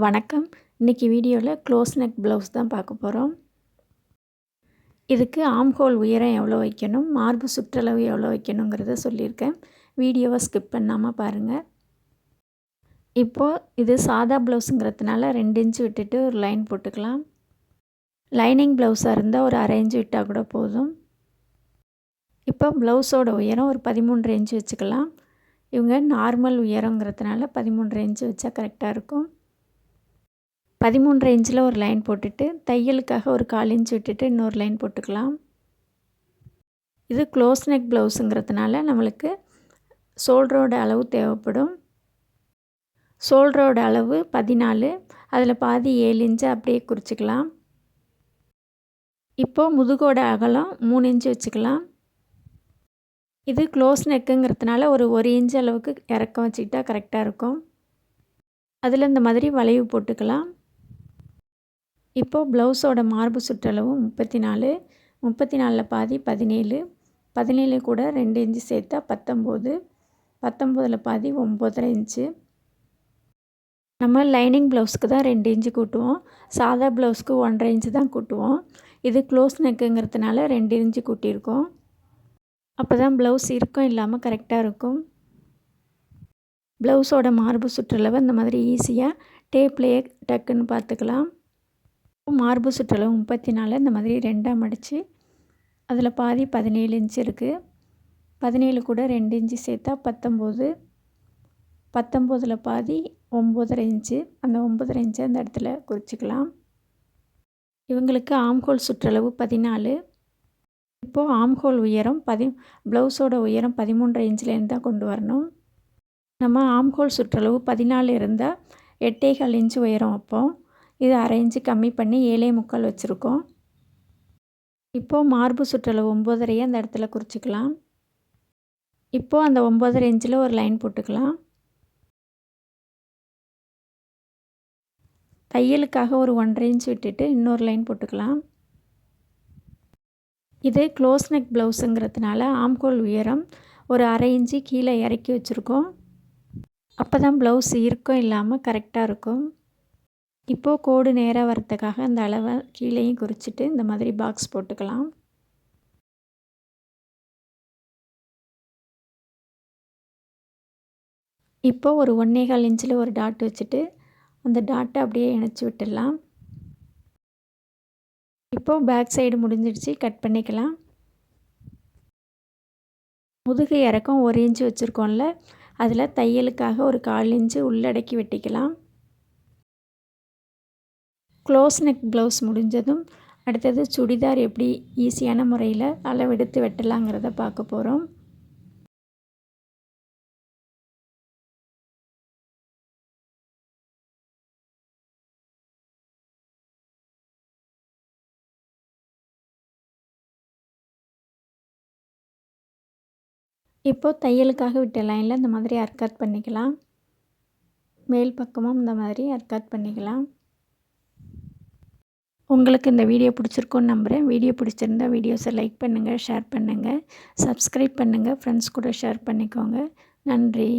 வணக்கம். இன்றைக்கி வீடியோவில் க்ளோஸ் நெக் ப்ளவுஸ் தான் பார்க்க போகிறோம். இதுக்கு ஆம் ஹோல் உயரம் எவ்வளோ வைக்கணும், மார்பு சுற்றளவு எவ்வளோ வைக்கணுங்கிறத சொல்லியிருக்கேன். வீடியோவை ஸ்கிப் பண்ணாமல் பாருங்கள். இப்போது இது சாதா ப்ளவுஸுங்கிறதுனால 2 இன்ச்சு விட்டுட்டு ஒரு லைன் போட்டுக்கலாம். லைனிங் ப்ளவுஸாக இருந்தால் ஒரு 1/2 இன்ச்சு விட்டால் கூட போதும். இப்போ ப்ளவுஸோட உயரம் ஒரு 13 இன்ச்சு வச்சுக்கலாம். இவங்க நார்மல் உயரங்கிறதுனால 13 இன்ச்சு வச்சா கரெக்டாக இருக்கும். 13 இன்ச்சில் ஒரு லைன் போட்டுட்டு தையலுக்காக ஒரு 1/4 இன்ச் விட்டுட்டு இன்னொரு லைன் போட்டுக்கலாம். இது க்ளோஸ் நெக் ப்ளவுஸுங்கிறதுனால நம்மளுக்கு ஷோல்டரோட அளவு தேவைப்படும். ஷோல்டரோட அளவு 14, அதில் பாதி 7 இன்ச்சு அப்படியே குறிச்சிக்கலாம். இப்போது முதுகோட அகலம் 3 இன்ச்சு வச்சுக்கலாம். இது க்ளோஸ் நெக்குங்கிறதுனால ஒரு 1 இன்ச் அளவுக்கு இறக்கம் வச்சுக்கிட்டா கரெக்டாக இருக்கும். அதில் இந்த மாதிரி வளைவு போட்டுக்கலாம். இப்போது ப்ளவுஸோட மார்பு சுற்றளவு 34, 34ல் பாதி 17, 17 கூட 2 இன்ச்சு சேர்த்தா 19, 19ல் பாதி 9.5 இன்ச்சு. நம்ம லைனிங் ப்ளவுஸுக்கு தான் 2 இன்ச்சு கூட்டுவோம், சாதா ப்ளவுஸுக்கு 1.5 இன்ச்சு தான் கூட்டுவோம். இது க்ளோஸ் நெக்குங்கிறதுனால 2 இன்ச்சு கூட்டியிருக்கோம். அப்போ தான் ப்ளவுஸ் இறுக்கம் இல்லாமல் கரெக்டாக இருக்கும். ப்ளவுஸோட மார்பு சுற்றளவு இந்த மாதிரி ஈஸியாக டேப்லேயே டக்குன்னு பார்த்துக்கலாம். மார்பு சுற்றளவு 34 இந்த மாதிரி 2ஆக மடித்து அதில் பாதி 17 இன்ச்சு இருக்குது. 17 கூட 2 இன்ச்சு சேர்த்தா 19, 19ல் பாதி 9.5 இன்ச்சு. அந்த 9.5 இன்ச்சு அந்த இடத்துல குறிச்சிக்கலாம். இவங்களுக்கு ஆம்ஹோல் சுற்றளவு 14. இப்போது ஆம்ஹோல் உயரம் ப்ளவுஸோட உயரம் 13 இன்ச்சிலேருந்து தான் கொண்டு வரணும். நம்ம ஆம்ஹோல் சுற்றளவு 14 இருந்தால் 8.25 இன்ச்சு உயரம் வைப்போம். இது 1/2 இன்ச்சு கம்மி பண்ணி 7.25 வச்சுருக்கோம். இப்போது மார்பு சுற்றளவு 9.5 அந்த இடத்துல குறிச்சிக்கலாம். இப்போது அந்த 9.5 இன்ச்சில் ஒரு லைன் போட்டுக்கலாம். தையலுக்காக ஒரு 1.5 இன்ச் விட்டுட்டு இன்னொரு லைன் போட்டுக்கலாம். இது க்ளோஸ் நெக் ப்ளவுஸுங்கிறதுனால ஆம்ஹோல் உயரம் ஒரு 1/2 இன்ச்சு கீழே இறக்கி வச்சுருக்கோம். அப்போ தான் ப்ளவுஸ் இறுக்கம் இல்லாமல் கரெக்டாக இருக்கும். இப்போது கோடு நேராக வரத்துக்காக அந்த அளவை கீழேயும் குறிச்சிட்டு இந்த மாதிரி பாக்ஸ் போட்டுக்கலாம். இப்போது ஒரு 1.25 இன்ச்சில் ஒரு டாட் வச்சுட்டு அந்த டாட்டை அப்படியே இணைச்சி விட்டுடலாம். இப்போது பேக் சைடு முடிஞ்சிடுச்சு, கட் பண்ணிக்கலாம். முதுகு இறக்கம் 1 இன்ச்சு வச்சுருக்கோம்ல, அதில் தையலுக்காக ஒரு 1/4 இன்ச்சு உள்ளடக்கி வெட்டிக்கலாம். க்ளோஸ் நெக் ப்ளவுஸ் முடிஞ்சதும் அடுத்தது சுடிதார் எப்படி ஈஸியான முறையில் அளவெடுத்து வெட்டலாங்கிறத பார்க்க போகிறோம். இப்போது தையலுக்காக விட்ட லைனில் இந்த மாதிரி அர்காட் பண்ணிக்கலாம். மேல் பக்கமும் இந்த மாதிரி அர்காட் பண்ணிக்கலாம். உங்களுக்கு இந்த வீடியோ பிடிச்சிருக்குன்னு நம்புகிறேன். வீடியோ பிடிச்சிருந்தா வீடியோஸை லைக் பண்ணுங்கள், ஷேர் பண்ணுங்கள், சப்ஸ்கிரைப் பண்ணுங்கள், ஃப்ரெண்ட்ஸ் கூட ஷேர் பண்ணிக்கோங்க. நன்றி.